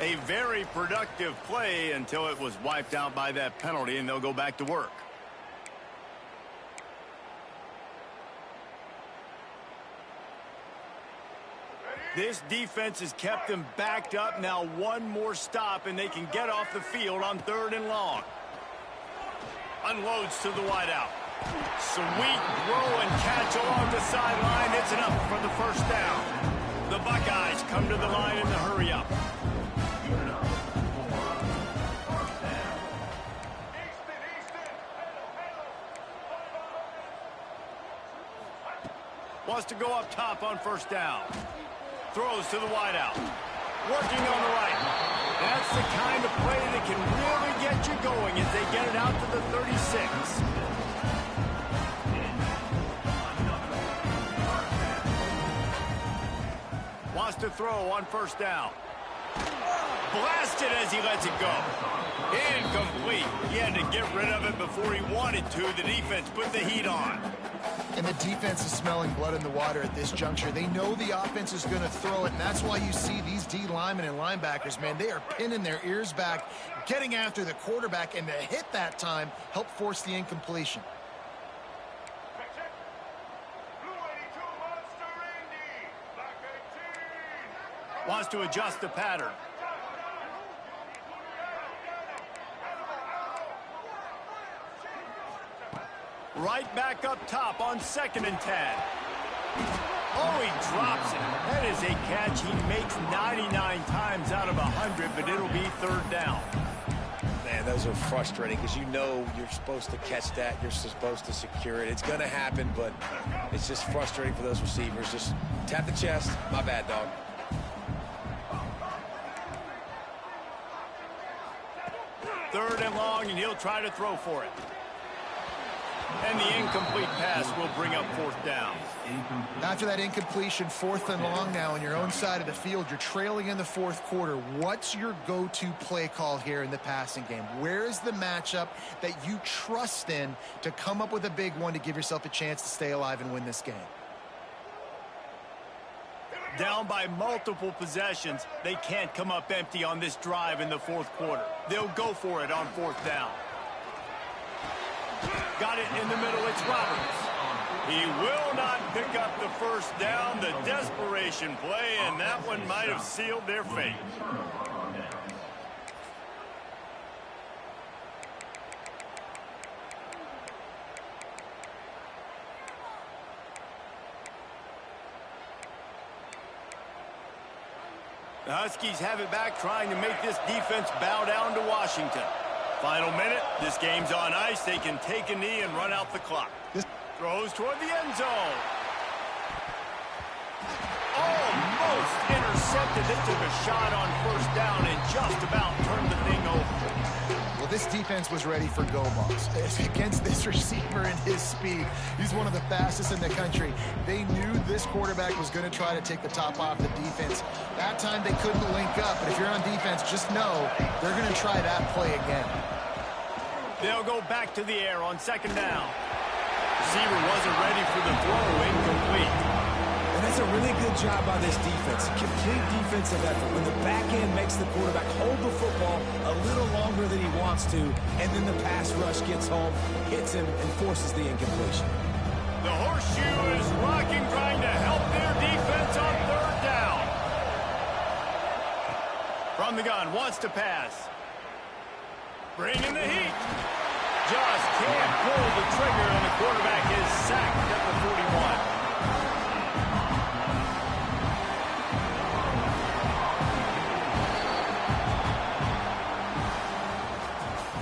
A very productive play until it was wiped out by that penalty, and they'll go back to work. This defense has kept them backed up. Now one more stop, and they can get off the field on 3rd and long. Unloads to the wideout. Sweet throw and catch along the sideline. It's enough for the first down. The Buckeyes come to the line in the hurry-up. Wants to go up top on 1st down. Throws to the wideout. Working on the right. That's the kind of play that can really get you going as they get it out to the 36. Wants to throw on 1st down. Blasted as he lets it go. Incomplete. He had to get rid of it before he wanted to. The defense put the heat on. And the defense is smelling blood in the water at this juncture. They know the offense is going to throw it, and that's why you see these D linemen and linebackers, man, they are pinning their ears back, getting after the quarterback, and the hit that time helped force the incompletion. Wants to adjust the pattern. Right back up top on 2nd and 10. Oh, he drops it. That is a catch he makes 99 times out of 100, but it'll be 3rd down. Man, those are frustrating because you know you're supposed to catch that. You're supposed to secure it. It's going to happen, but it's just frustrating for those receivers. Just tap the chest. My bad, dog. Third and long, and he'll try to throw for it. And the incomplete pass will bring up 4th down. After that incompletion, 4th and long now on your own side of the field. You're trailing in the 4th quarter. What's your go-to play call here in the passing game? Where is the matchup that you trust in to come up with a big one to give yourself a chance to stay alive and win this game? Down by multiple possessions, they can't come up empty on this drive in the 4th quarter. They'll go for it on 4th down. Got it in the middle. It's Roberts. He will not pick up the 1st down. The desperation play, and that one might have sealed their fate. The Huskies have it back, trying to make this defense bow down to Washington. Final minute. This game's on ice. They can take a knee and run out the clock. Throws toward the end zone. Almost intercepted. They took a shot on 1st down and just about turned the thing over. Well, this defense was ready for go balls. Against this receiver and his speed, he's one of the fastest in the country. They knew this quarterback was going to try to take the top off the defense. That time they couldn't link up, but if you're on defense, just know they're going to try that play again. They'll go back to the air on 2nd down. Receiver wasn't ready for the throw. Incomplete. And that's a really good job by this defense. Complete defensive effort. When the back end makes the quarterback hold the football a little longer than he wants to, and then the pass rush gets home, hits him, and forces the incompletion. The horseshoe is rocking, trying to help their defense on 3rd down. From the gun, wants to pass. Bringing the heat. Just can't pull the trigger, and the quarterback is sacked at the 41.